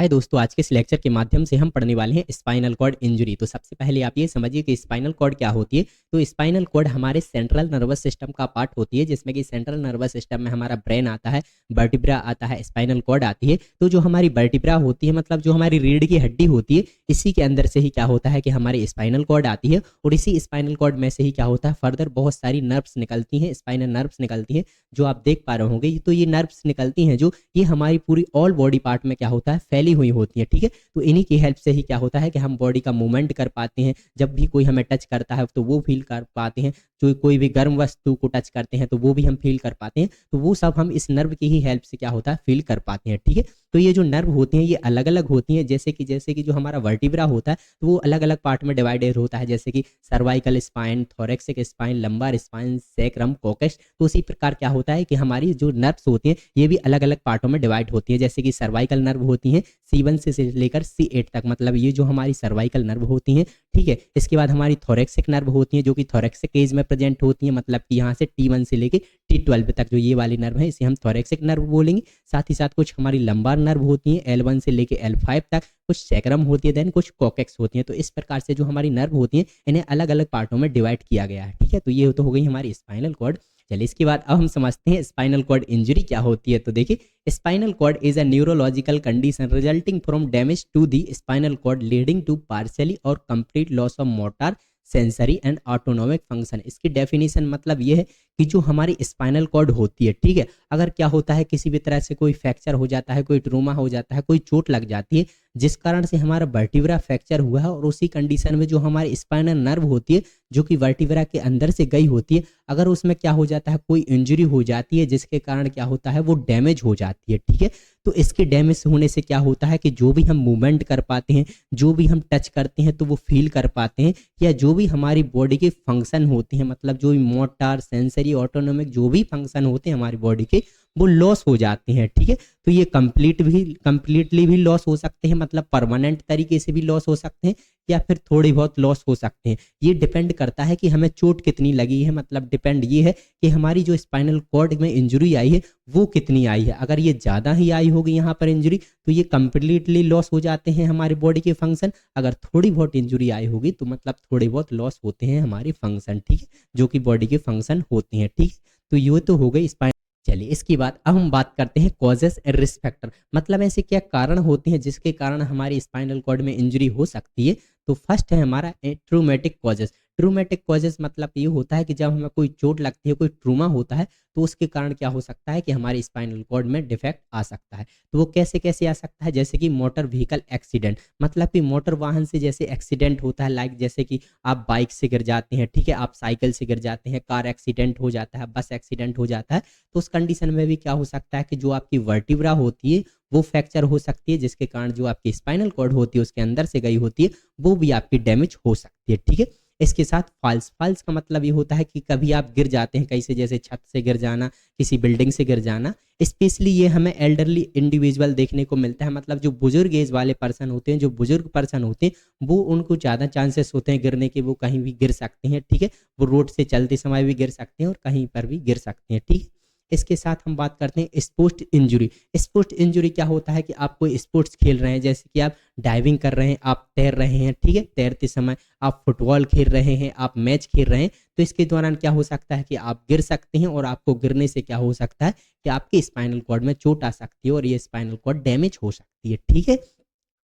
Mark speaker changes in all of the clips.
Speaker 1: हाय दोस्तों, आज के इस लेक्चर के माध्यम से हम पढ़ने वाले हैं स्पाइनल कॉर्ड इंजरी। तो सबसे पहले आप ये समझिए कि स्पाइनल कॉर्ड क्या होती है। तो स्पाइनल कॉर्ड हमारे सेंट्रल नर्वस सिस्टम का पार्ट होती है, जिसमें कि सेंट्रल नर्वस सिस्टम में हमारा ब्रेन आता है, वर्टिब्रा आता है, स्पाइनल कॉर्ड आती है। तो जो हमारी वर्टिब्रा होती है, मतलब जो हमारी रीढ़ की हड्डी होती है, इसी के अंदर से ही क्या होता है कि हमारी स्पाइनल कॉर्ड आती है। और इसी स्पाइनल कॉर्ड में से ही क्या होता है, फर्दर बहुत सारी नर्व्स निकलती हैं, स्पाइनल नर्व्स निकलती हैं, जो आप देख पा रहे होंगे। तो ये नर्व्स निकलती हैं जो ये हमारी पूरी ऑल बॉडी पार्ट में क्या होता है, फैली हुई होती है। ठीक है, तो इन्हीं की हेल्प से ही क्या होता है कि हम बॉडी का मूवमेंट कर पाते हैं। जब भी कोई हमें टच करता है तो वो फील कर पाते हैं। जो कोई भी गर्म वस्तु को टच करते हैं तो वो भी हम फील कर पाते हैं। तो वो सब हम इस नर्व की ही हेल्प से क्या होता है, फील कर पाते हैं। ठीक है, तो ये जो नर्व होती हैं ये अलग अलग होती हैं। जैसे कि जो हमारा वर्टिब्रा होता है तो वो अलग अलग पार्ट में डिवाइडेड होता है, जैसे कि cervical spine, थोरेक्सिक spine, lumbar spine, sacrum, कोकस। तो उसी प्रकार क्या होता है कि हमारी जो नर्व्स होती हैं ये भी अलग अलग पार्टों में डिवाइड होती है। जैसे कि सर्वाइकल नर्व होती हैं C1 से लेकर C8 तक, मतलब ये जो हमारी सर्वाइकल नर्व होती हैं। ठीक है, इसके बाद हमारी थोरेक्सिक नर्व होती हैं जो कि थोरेक्सिक एज में प्रेजेंट होती हैं, मतलब कि यहाँ से T1 से लेके T12 तक जो ये वाली नर्व है इसे हम थोरेक्सिक नर्व बोलेंगे। साथ ही साथ कुछ हमारी लंबार नर्व होती हैं L1 से लेके L5 तक, कुछ सैक्रम होती है, देन कुछ कोकेक्स होती हैं। तो इस प्रकार से जो हमारी नर्व होती हैं इन्हें अलग अलग पार्टों में डिवाइड किया गया है। ठीक है, तो ये तो हो गई हमारी स्पाइनल कॉर्ड। चलिए इसके बाद अब हम समझते हैं स्पाइनल कॉर्ड इंजरी क्या होती है। तो देखिए, spinal cord is a neurological condition resulting from damage to the spinal cord leading to partially और complete loss of motor, sensory and autonomic function. इसकी डेफिनेशन मतलब ये है कि जो हमारी स्पाइनल कॉर्ड होती है, ठीक है, अगर क्या होता है किसी भी तरह से कोई फ्रैक्चर हो जाता है, कोई ट्रोमा हो जाता है, कोई चोट लग जाती है जिस कारण से हमारा वर्टिब्रा फ्रैक्चर हुआ है, और उसी कंडीशन में जो हमारी स्पाइनल नर्व होती है जो कि वर्टिब्रा के अंदर से गई होती है, अगर उसमें क्या हो जाता है, कोई इंजरी हो जाती है जिसके कारण क्या होता है वो डैमेज हो जाती है। ठीक है, तो इसके डैमेज होने से क्या होता है कि जो भी हम मूवमेंट कर पाते हैं, जो भी हम टच करते हैं तो वो फील कर पाते हैं, या जो भी हमारी बॉडी के फंक्शन होते हैं, मतलब जो भी मोटर, सेंसरी, ऑटोनोमिक जो भी फंक्शन होते हैं हमारी बॉडी के, वो लॉस हो जाते हैं। ठीक है, तो ये कंप्लीटली भी लॉस हो सकते हैं, मतलब परमानेंट तरीके से भी लॉस हो सकते हैं, या फिर थोड़ी बहुत लॉस हो सकते हैं। ये डिपेंड करता है कि हमें चोट कितनी लगी है, मतलब डिपेंड ये है कि हमारी जो स्पाइनल कॉर्ड में इंजरी आई है वो कितनी आई है। अगर ये ज़्यादा ही आई होगी यहाँ पर इंजरी तो ये कंप्लीटली लॉस हो जाते हैं हमारी बॉडी के फंक्शन। अगर थोड़ी बहुत इंजरी आई होगी तो मतलब थोड़े बहुत लॉस होते हैं हमारे फंक्शन, ठीक है, जो कि बॉडी के फंक्शन होते हैं। ठीक, तो ये तो हो गई स्पाइन। चलिए इसके बाद अब हम बात करते हैं कॉजेस एंड रिस्क फैक्टर, मतलब ऐसे क्या कारण होते हैं जिसके कारण हमारी स्पाइनल कॉर्ड में इंजरी हो सकती है। तो फर्स्ट है हमारा ट्रूमेटिक कॉजेस। ट्रूमेटिक कॉजेस मतलब ये होता है कि जब हमें कोई चोट लगती है, कोई ट्रूमा होता है, तो उसके कारण क्या हो सकता है कि हमारी स्पाइनल कॉर्ड में डिफेक्ट आ सकता है। तो वो कैसे कैसे आ सकता है, जैसे कि मोटर व्हीकल एक्सीडेंट, मतलब कि मोटर वाहन से जैसे एक्सीडेंट होता है, लाइक जैसे कि आप बाइक से गिर जाते हैं, ठीक है, आप साइकिल से गिर जाते हैं, कार एक्सीडेंट हो जाता है, बस एक्सीडेंट हो जाता है, तो उस कंडीशन में भी क्या हो सकता है कि जो आपकी वर्टिब्रा होती है वो फ्रैक्चर हो सकती है, जिसके कारण जो आपकी स्पाइनल कॉर्ड होती है उसके अंदर से गई होती है वो भी आपकी डैमेज हो सकती है। ठीक है, इसके साथ फॉल्स फॉल्स का मतलब ये होता है कि कभी आप गिर जाते हैं कहीं से, जैसे छत से गिर जाना, किसी बिल्डिंग से गिर जाना। स्पेशली ये हमें एल्डरली इंडिविजुअल देखने को मिलता है, मतलब जो बुजुर्ग एज वाले पर्सन होते हैं, जो बुजुर्ग पर्सन होते हैं, वो उनको ज़्यादा चांसेस होते हैं गिरने के, वो कहीं भी गिर सकते हैं। ठीक है, वो रोड से चलते समय भी गिर सकते हैं और कहीं पर भी गिर सकते हैं। ठीक, इसके साथ हम बात करते हैं स्पोर्ट्स इंजरी। स्पोर्ट्स इंजरी क्या होता है कि आप कोई स्पोर्ट्स खेल रहे हैं, जैसे कि आप डाइविंग कर रहे हैं, आप तैर रहे हैं, ठीक है, तैरते समय आप फुटबॉल खेल रहे हैं, आप मैच खेल रहे हैं, तो इसके दौरान क्या हो सकता है कि आप गिर सकते हैं, और आपको गिरने से क्या हो सकता है कि आपके स्पाइनल कॉर्ड में चोट आ सकती है और ये स्पाइनल कॉर्ड डैमेज हो सकती है। ठीक है,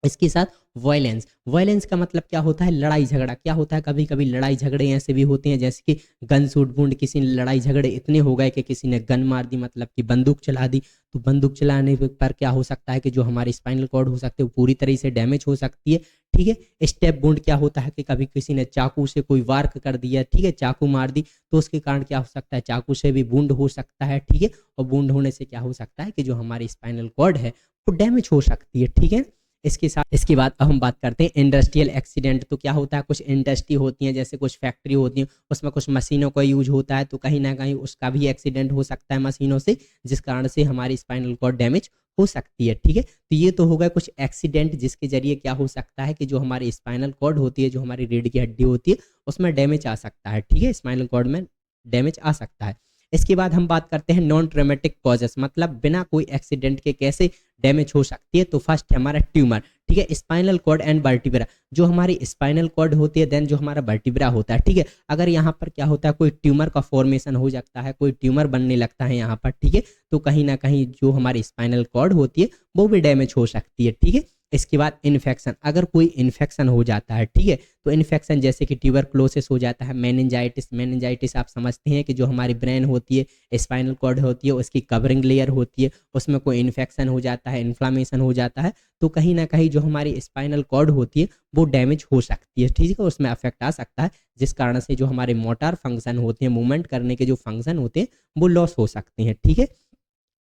Speaker 1: इसके साथ वायलेंस। वायलेंस का मतलब क्या होता है, लड़ाई झगड़ा। क्या होता है, कभी कभी लड़ाई झगड़े ऐसे भी होते हैं जैसे कि गन शूट वुंड, किसी ने लड़ाई झगड़े इतने हो गए कि किसी ने गन मार दी, मतलब कि बंदूक चला दी। तो बंदूक चलाने पर क्या हो सकता है कि जो हमारी स्पाइनल कॉर्ड हो सकती है वो पूरी तरह से डैमेज हो सकती है। ठीक है, स्टेप वुंड क्या होता है कि कभी किसी ने चाकू से कोई वार कर दिया, ठीक है, चाकू मार दी, तो उसके कारण क्या हो सकता है, चाकू से भी वुंड हो सकता है। ठीक है, और वुंड होने से क्या हो सकता है कि जो हमारी स्पाइनल कॉर्ड है वो डैमेज हो सकती है। ठीक है, इसके बाद अब हम बात करते हैं इंडस्ट्रियल एक्सीडेंट। तो क्या होता है, कुछ इंडस्ट्री होती है, जैसे कुछ फैक्ट्री होती है, उसमें कुछ मशीनों का यूज होता है, तो कहीं ना कहीं उसका भी एक्सीडेंट हो सकता है मशीनों से, जिस कारण से हमारी स्पाइनल कॉर्ड डैमेज हो सकती है। ठीक है, तो ये तो होगा कुछ एक्सीडेंट जिसके जरिए क्या हो सकता है कि जो हमारी स्पाइनल कॉर्ड होती है, जो हमारी रीढ़ की हड्डी होती है, उसमें डैमेज आ सकता है। ठीक है, स्पाइनल कॉर्ड में डैमेज आ सकता है। इसके बाद हम बात करते हैं नॉन ट्रॉमेटिक कॉजेस, मतलब बिना कोई एक्सीडेंट के कैसे डैमेज हो सकती है। तो फर्स्ट है हमारा ट्यूमर, ठीक है, स्पाइनल कॉर्ड एंड वर्टिब्रा, जो हमारी स्पाइनल कॉर्ड होती है, देन जो हमारा वर्टिब्रा होता है, ठीक है, अगर यहाँ पर क्या होता है कोई ट्यूमर का फॉर्मेशन हो जाता है, कोई ट्यूमर बनने लगता है यहाँ पर, ठीक है, तो कहीं ना कहीं जो हमारी स्पाइनल कॉर्ड होती है वो भी डैमेज हो सकती है, ठीक है। इसके बाद इन्फेक्शन, अगर कोई इन्फेक्शन हो जाता है, ठीक है, तो इन्फेक्शन जैसे कि ट्यूबरक्लोसिस हो जाता है, मेनिंजाइटिस, मेनिंजाइटिस आप समझते हैं कि जो हमारी ब्रेन होती है, स्पाइनल कॉर्ड होती है, उसकी कवरिंग लेयर होती है, उसमें कोई इन्फेक्शन हो जाता है, इन्फ्लामेशन हो जाता है, तो कहीं ना कहीं जो हमारी स्पाइनल कॉर्ड होती है वो डैमेज हो सकती है, ठीक है, उसमें अफेक्ट आ सकता है, जिस कारण से जो हमारे मोटर फंक्शन होते हैं, मूवमेंट करने के जो फंक्शन होते हैं वो लॉस हो सकते हैं, ठीक है।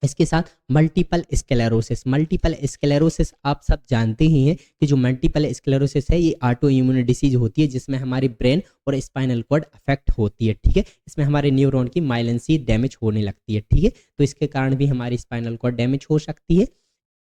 Speaker 1: इसके साथ मल्टीपल स्क्लेरोसिस, मल्टीपल स्क्लेरोसिस आप सब जानते ही हैं कि जो मल्टीपल स्क्लेरोसिस है ये ऑटो इम्यून डिसीज होती है, जिसमें हमारी ब्रेन और स्पाइनल कॉर्ड अफेक्ट होती है, ठीक है, इसमें हमारे न्यूरॉन की माइलिन सी डैमेज होने लगती है, ठीक है, तो इसके कारण भी हमारी स्पाइनल कॉर्ड डैमेज हो सकती है।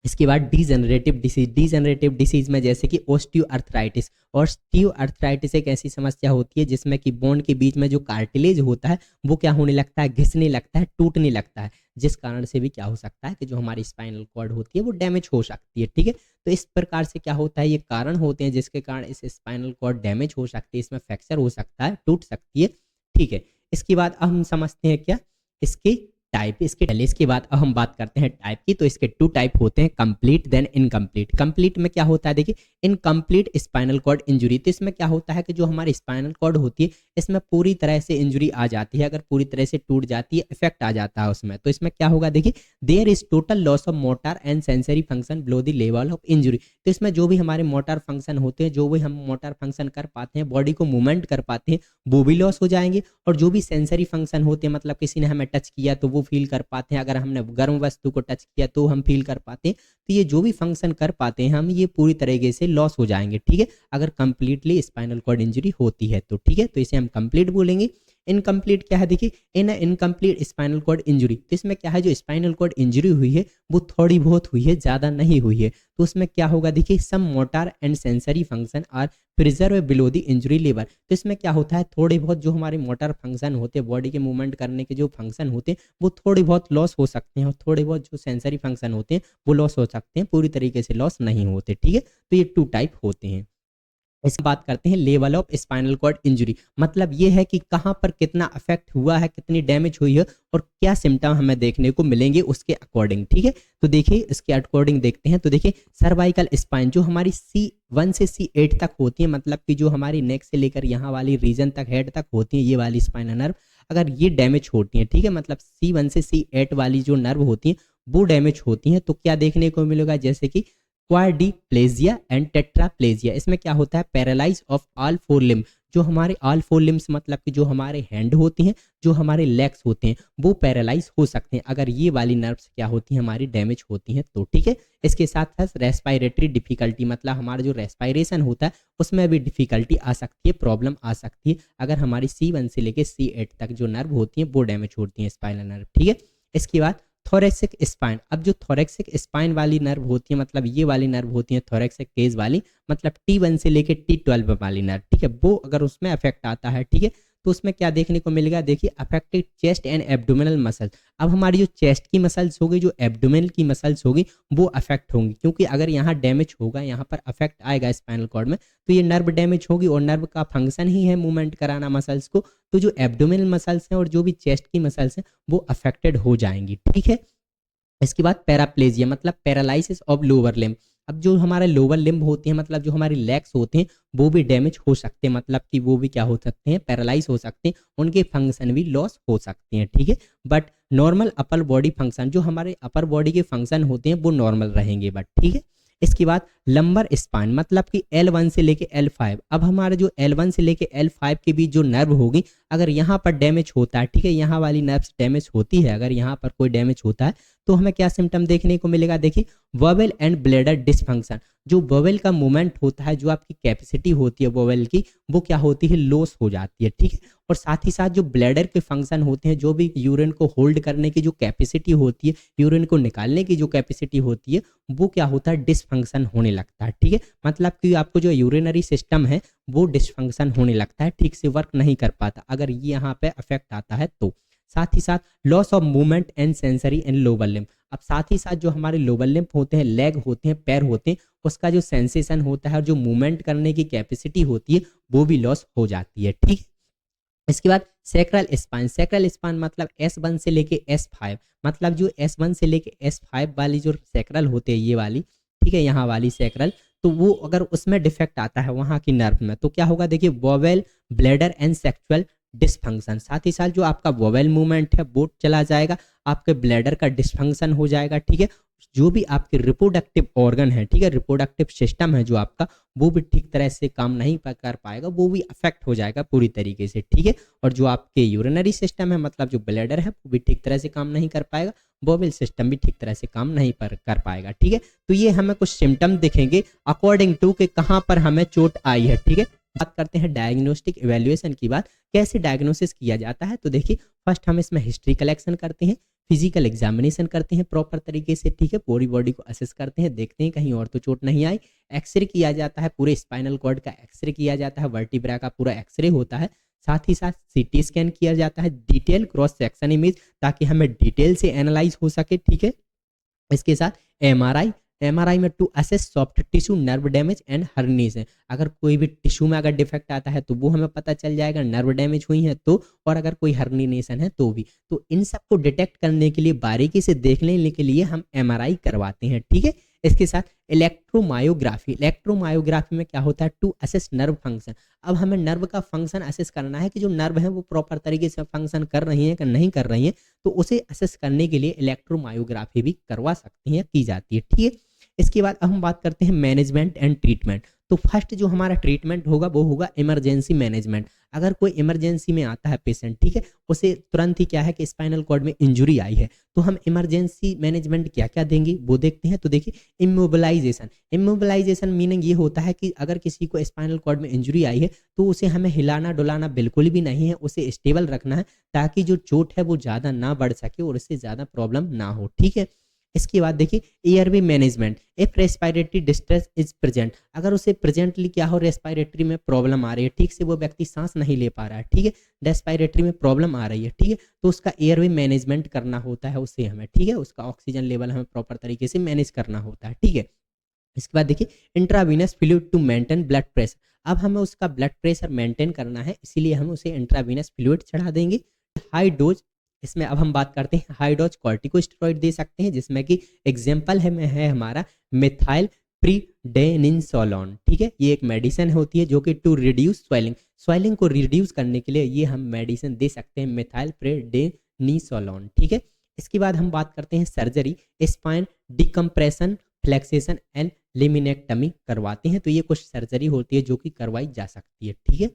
Speaker 1: इसके बाद डीजनरेटिव डिसीज, डीजनरेटिव डिसीज में जैसे कि ऑस्टियोआर्थराइटिस, ऑस्टियोआर्थराइटिस एक ऐसी समस्या होती है जिसमें कि बोन के बीच में जो कार्टिलेज होता है वो क्या होने लगता है, घिसने लगता है, टूटने लगता है, जिस कारण से भी क्या हो सकता है कि जो हमारी स्पाइनल कॉर्ड होती है वो डैमेज हो सकती है, ठीक है। तो इस प्रकार से क्या होता है, ये कारण होते हैं जिसके कारण इस स्पाइनल कॉर्ड डैमेज हो सकती है, इसमें फ्रैक्चर हो सकता है, टूट सकती है, ठीक है। इसके बाद अब हम समझते हैं क्या इसके टाइप, इसके पहले इसके बाद अब हम बात करते हैं टाइप की। तो इसके टू टाइप होते हैं, कंप्लीट देन इनकम्प्लीट। कंप्लीट में क्या होता है, देखिए इनकम्प्लीट स्पाइनल कॉर्ड इंजरी, तो इसमें क्या होता है कि जो हमारी स्पाइनल कॉर्ड होती है इसमें पूरी तरह से इंजरी आ जाती है, अगर पूरी तरह से टूट जाती है, इफेक्ट आ जाता है उसमें, तो इसमें क्या होगा, देखिए there is total loss of motor and sensory function below the level of injury. तो इसमें जो भी हमारे मोटर फंक्शन होते हैं, जो भी हम मोटर फंक्शन कर पाते हैं, बॉडी को मूवमेंट कर पाते हैं, वो भी लॉस हो जाएंगे, और जो भी सेंसरी फंक्शन होते हैं, मतलब किसी ने हमें टच किया तो वो फील कर पाते हैं, अगर हमने गर्म वस्तु को टच किया तो हम फील कर पाते हैं, तो ये जो भी फंक्शन कर पाते हैं हम, ये पूरी तरीके से लॉस हो जाएंगे, ठीक है, अगर कंप्लीटली स्पाइनल कॉर्ड इंजरी होती है तो, ठीक है, तो इसे हम कंप्लीट बोलेंगे। इनकम्प्लीट क्या है, देखिए इन इनकम्प्लीट स्पाइनल कॉर्ड इंजरी, तो इसमें क्या है, जो स्पाइनल कॉर्ड इंजरी हुई है वो थोड़ी बहुत हुई है, ज़्यादा नहीं हुई है, तो उसमें क्या होगा, देखिए some motor and sensory function are preserve below the injury level. तो इसमें क्या होता है, थोड़े बहुत जो हमारे मोटर फंक्शन होते हैं, बॉडी के मूवमेंट करने के जो फंक्शन होते हैं वो थोड़े बहुत लॉस हो सकते हैं, और थोड़े बहुत जो सेंसरी फंक्शन होते हैं वो लॉस हो सकते हैं, पूरी तरीके से लॉस नहीं होते, ठीक है, तो ये टू टाइप होते हैं। इसकी बात करते हैं level of spinal cord injury, मतलब ये है कि कहाँ पर कितना अफेक्ट हुआ है, कितनी डैमेज हुई है, और क्या सिम्टम हमें देखने को मिलेंगे उसके अकॉर्डिंग, ठीक है। तो देखिए इसके अकॉर्डिंग देखते हैं, तो देखिए सर्वाइकल स्पाइन जो हमारी C1 से C8 तक होती है, मतलब कि जो हमारी नेक से लेकर यहाँ वाली रीजन तक, हेड तक होती है, ये वाली स्पाइनल नर्व अगर ये डैमेज होती है, ठीक है, मतलब C1 से C8 वाली जो नर्व होती है वो डैमेज होती है, तो क्या देखने को मिलेगा, जैसे कि क्वाड्रीप्लेजिया एंड टेट्राप्लेजिया। इसमें क्या होता है, paralyse of all four limb, जो हमारे ऑल फोर लिम्स मतलब कि जो हमारे हैंड होती हैं, जो हमारे लेग्स होते हैं वो पैरालाइज हो सकते हैं अगर ये वाली नर्व्स क्या होती हैं, हमारी डैमेज होती हैं तो, ठीक है। इसके साथ साथ रेस्पायरेटरी डिफिकल्टी, मतलब हमारा जो रेस्पायरेशन होता है उसमें भी डिफिकल्टी आ सकती है, प्रॉब्लम आ सकती है अगर हमारी C1 से लेकर C8 तक जो नर्व होती हैं वो डैमेज होती हैं, स्पाइनल नर्व, ठीक है। इसके बाद थोरेक्सिक स्पाइन, अब जो थोरेक्सिक स्पाइन वाली नर्व होती है, मतलब ये वाली नर्व होती है थोरेक्सिक केज वाली, मतलब T1 से लेके T12 वाली नर्व, ठीक है, वो अगर उसमें अफेक्ट आता है, ठीक है, तो उसमें क्या देखने को मिलेगा, देखिए affected chest and abdominal muscle. अब हमारी जो चेस्ट की मसल्स होगी, जो एब्डोमिनल की मसल्स होगी वो अफेक्ट होंगी, क्योंकि अगर यहाँ डैमेज होगा, यहाँ पर अफेक्ट आएगा स्पाइनल कॉर्ड में, तो ये नर्व डैमेज होगी, और नर्व का फंक्शन ही है मूवमेंट कराना मसल्स को, तो जो एब्डोमिनल मसल्स हैं और जो भी चेस्ट की मसल्स हैं वो अफेक्टेड हो जाएंगी, ठीक है। इसके बाद पैराप्लेजिया, मतलब पैरालिसिस ऑफ लोअर लिम्ब। अब जो हमारे लोअर लिम्ब होते हैं, मतलब जो हमारे लेग्स होते हैं वो भी डैमेज हो सकते हैं, मतलब कि वो भी क्या हो सकते हैं, पैरालाइज हो सकते हैं, उनके फंक्शन भी लॉस हो सकते हैं, ठीक है। But normal upper body function, जो हमारे अपर बॉडी के फंक्शन होते हैं वो नॉर्मल रहेंगे, बट ठीक है। इसके बाद लंबर स्पाइन, मतलब कि L1 से लेके L5। अब हमारे जो L1 से लेके L5 के बीच जो नर्व होगी, अगर यहाँ पर डैमेज होता है, ठीक है, यहाँ वाली नर्व्स डैमेज होती है, अगर यहाँ पर कोई डैमेज होता है तो हमें क्या सिम्टम देखने को मिलेगा, देखिए वोवेल एंड ब्लैडर डिसफंक्शन। जो वोवेल का मूवमेंट होता है, जो आपकी कैपेसिटी होती है वोवेल की, वो क्या होती है, लॉस हो जाती है, ठीक है। और साथ ही साथ जो ब्लैडर के फंक्शन होते हैं, जो भी यूरिन को होल्ड करने की जो कैपेसिटी होती है, यूरिन को निकालने की जो कैपेसिटी होती है, वो क्या होता है, डिसफंक्शन होने लगता है, ठीक है। मतलब कि आपको जो यूरिनरी सिस्टम है वो डिसफंक्शन होने लगता है, ठीक से वर्क नहीं कर पाता अगर ये यहाँ पे अफेक्ट आता है तो। साथ ही साथ loss of movement and sensory and lower limb. अब साथ ही साथ जो हमारे लोअर लिम्ब होते हैं, लेग होते हैं, पैर होते हैं, उसका जो सेंसेशन होता है और जो मूवमेंट करने की कैपेसिटी होती है वो भी लॉस हो जाती है। ठीक है, इसके बाद सैक्रल स्पाइन। सैक्रल स्पाइन मतलब S1 से लेके S5, मतलब जो S1 से लेके S5 वाली जो सैक्रल होते हैं ये वाली, ठीक है, यहाँ वाली सैक्रल, तो वो अगर उसमें डिफेक्ट आता है वहाँ की नर्व में तो क्या होगा, देखिए vowel, bladder and sexual dysfunction. साथ ही साथ जो आपका वोवेल मूवमेंट है वो चला जाएगा, आपके ब्लैडर का डिसफंक्शन हो जाएगा। ठीक है, जो भी आपके रिप्रोडक्टिव ऑर्गन है, ठीक है, रिप्रोडक्टिव सिस्टम है जो आपका, वो भी ठीक तरह से काम नहीं कर पाएगा, वो भी अफेक्ट हो जाएगा पूरी तरीके से। ठीक है, और जो आपके यूरिनरी सिस्टम है, मतलब जो ब्लैडर है, वो भी ठीक तरह से काम नहीं कर पाएगा, बोवेल सिस्टम भी ठीक तरह से काम नहीं कर पाएगा। ठीक है, तो ये हमें कुछ सिम्टम दिखेंगे अकॉर्डिंग टू कि कहाँ पर हमें चोट आई है। ठीक है, बात करते हैं डायग्नोस्टिक इवेल्युएशन की बात, कैसे डायग्नोसिस किया जाता है। तो देखिए फर्स्ट हम इसमें हिस्ट्री कलेक्शन करते हैं, फिजिकल एग्जामिनेशन करते हैं प्रॉपर तरीके से। ठीक है, पूरी बॉडी को असेस करते हैं, देखते हैं कहीं और तो चोट नहीं आई। एक्सरे किया जाता है, पूरे स्पाइनल कॉर्ड का एक्सरे किया जाता है, वर्टिब्रा का पूरा एक्सरे होता है। साथ ही साथ सीटी स्कैन किया जाता है, डिटेल क्रॉस सेक्शन इमेज, ताकि हमें डिटेल से एनालाइज हो सके। ठीक है, इसके साथ एमआरआई, एमआरआई में to assess soft tissue nerve damage and hernias है, अगर कोई भी टिश्यू में अगर डिफेक्ट आता है तो वो हमें पता चल जाएगा, नर्व डैमेज हुई है तो, और अगर कोई हर्निनेशन है तो भी। तो इन सबको डिटेक्ट करने के लिए, बारीकी से देख लेने के लिए हम एमआरआई करवाते हैं। ठीक है, इसके साथ इलेक्ट्रोमायोग्राफी, इलेक्ट्रोमायोग्राफी में क्या होता है, टू असेस नर्व फंक्शन। अब हमें नर्व का फंक्शन असेस करना है कि जो नर्व है वो प्रॉपर तरीके से फंक्शन कर रही है कि नहीं कर रही है, तो उसे असेस करने के लिए इलेक्ट्रोमायोग्राफी भी करवा सकती हैं, की जाती है। ठीक है, इसके बाद अब हम बात करते हैं मैनेजमेंट एंड ट्रीटमेंट। तो फर्स्ट जो हमारा ट्रीटमेंट होगा वो होगा इमरजेंसी मैनेजमेंट। अगर कोई इमरजेंसी में आता है पेशेंट, ठीक है, उसे तुरंत ही क्या है कि स्पाइनल कॉर्ड में इंजुरी आई है, तो हम इमरजेंसी मैनेजमेंट क्या क्या देंगे वो देखते हैं। तो देखिए इमोबिलाइजेशन, इमोबिलाइजेशन मीनिंग ये होता है कि अगर किसी को स्पाइनल कॉर्ड में इंजुरी आई है तो उसे हमें हिलाना डुलाना बिल्कुल भी नहीं है, उसे स्टेबल रखना है ताकि जो चोट है वो ज़्यादा ना बढ़ सके और उससे ज़्यादा प्रॉब्लम ना हो। ठीक है, इसके बाद देखिए airway management, if respiratory distress is present, अगर उसे प्रेजेंटली क्या हो, रेस्पिरेटरी में प्रॉब्लम आ रही है, ठीक से वो व्यक्ति सांस नहीं ले पा रहा है, ठीक है, रेस्पिरेटरी में प्रॉब्लम आ रही है, ठीक है, तो उसका एयरवे मैनेजमेंट करना होता है उससे हमें। ठीक है, उसका ऑक्सीजन लेवल हमें प्रॉपर तरीके से मैनेज करना होता है। ठीक है, इसके बाद देखिए intravenous fluid to maintain blood pressure, अब हमें उसका ब्लड प्रेशर मेंटेन करना है, इसीलिए हम उसे इंट्रावीनस फ्लूइड चढ़ा देंगे। हाई डोज, इसमें अब हम बात करते हैं हाई डोज कॉर्टिकोस्टेरॉइड दे सकते हैं, जिसमें कि एग्जाम्पल है हमारा मिथाइल प्रीडेनिसोलोन। ठीक है, ये एक मेडिसिन होती है जो कि टू रिड्यूस स्वेलिंग, स्वेलिंग को रिड्यूस करने के लिए ये हम मेडिसिन दे सकते हैं, मिथाइल प्रीडेनिसोलोन। ठीक है, इसके बाद हम बात करते हैं सर्जरी, स्पाइन डिकम्प्रेशन, फ्लेक्सेशन एंड लिमिनेक्टमी करवाते हैं, तो ये कुछ सर्जरी होती है जो कि करवाई जा सकती है। ठीक है,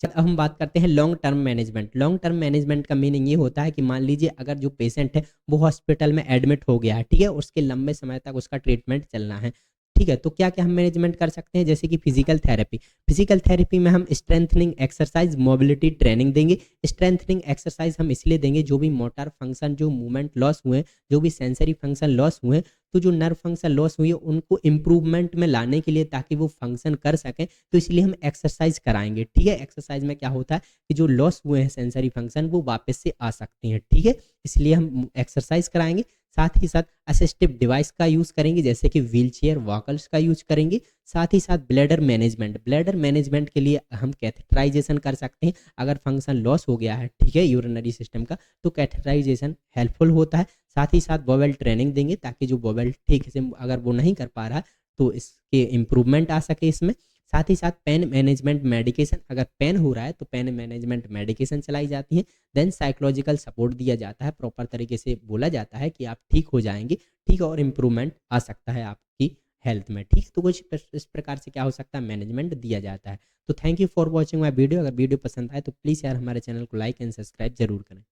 Speaker 1: चल अब हम बात करते हैं long term management. Long term management का मीनिंग ये होता है कि मान लीजिए अगर जो पेशेंट है वो हॉस्पिटल में एडमिट हो गया है, ठीक है, उसके लंबे समय तक उसका ट्रीटमेंट चलना है, ठीक है, तो क्या क्या हम मैनेजमेंट कर सकते हैं, जैसे कि फिजिकल थेरेपी, फिजिकल थेरेपी में हम स्ट्रेंथनिंग एक्सरसाइज, मोबिलिटी ट्रेनिंग देंगे। स्ट्रेंथनिंग एक्सरसाइज हम इसलिए देंगे जो भी मोटर फंक्शन, जो मूवमेंट लॉस हुए, जो भी सेंसरी फंक्शन लॉस हुए, तो जो नर्व फंक्शन लॉस हुई है उनको इम्प्रूवमेंट में लाने के लिए, ताकि वो फंक्शन कर सकें, तो इसलिए हम एक्सरसाइज कराएंगे। ठीक है, एक्सरसाइज में क्या होता है कि जो लॉस हुए हैं सेंसरी फंक्शन वो वापस से आ सकते हैं। ठीक है, इसलिए हम एक्सरसाइज कराएंगे। साथ ही साथ असिस्टिव डिवाइस का यूज़ करेंगे, जैसे कि व्हील चेयर, वॉकर्स का यूज करेंगे। साथ ही साथ ब्लैडर मैनेजमेंट, ब्लैडर मैनेजमेंट के लिए हम कैथेटराइजेशन कर सकते हैं, अगर फंक्शन लॉस हो गया है, ठीक है, यूरिनरी सिस्टम का, तो कैथेटराइजेशन हेल्पफुल होता है। साथ ही साथ वोवेल ट्रेनिंग देंगे, ताकि जो वोवेल ठीक से अगर वो नहीं कर पा रहा तो इसके इम्प्रूवमेंट आ सके इसमें। साथ ही साथ पेन मैनेजमेंट मेडिकेशन, अगर पेन हो रहा है तो पेन मैनेजमेंट मेडिकेशन चलाई जाती है। देन साइकोलॉजिकल सपोर्ट दिया जाता है, प्रॉपर तरीके से बोला जाता है कि आप ठीक हो जाएंगे, ठीक है, और इम्प्रूवमेंट आ सकता है आपकी हेल्थ में। ठीक, तो कुछ इस प्रकार से क्या हो सकता है, मैनेजमेंट दिया जाता है। तो thank you for watching my video, अगर वीडियो पसंद आए तो प्लीज़ यार हमारे चैनल को लाइक एंड सब्सक्राइब जरूर करें।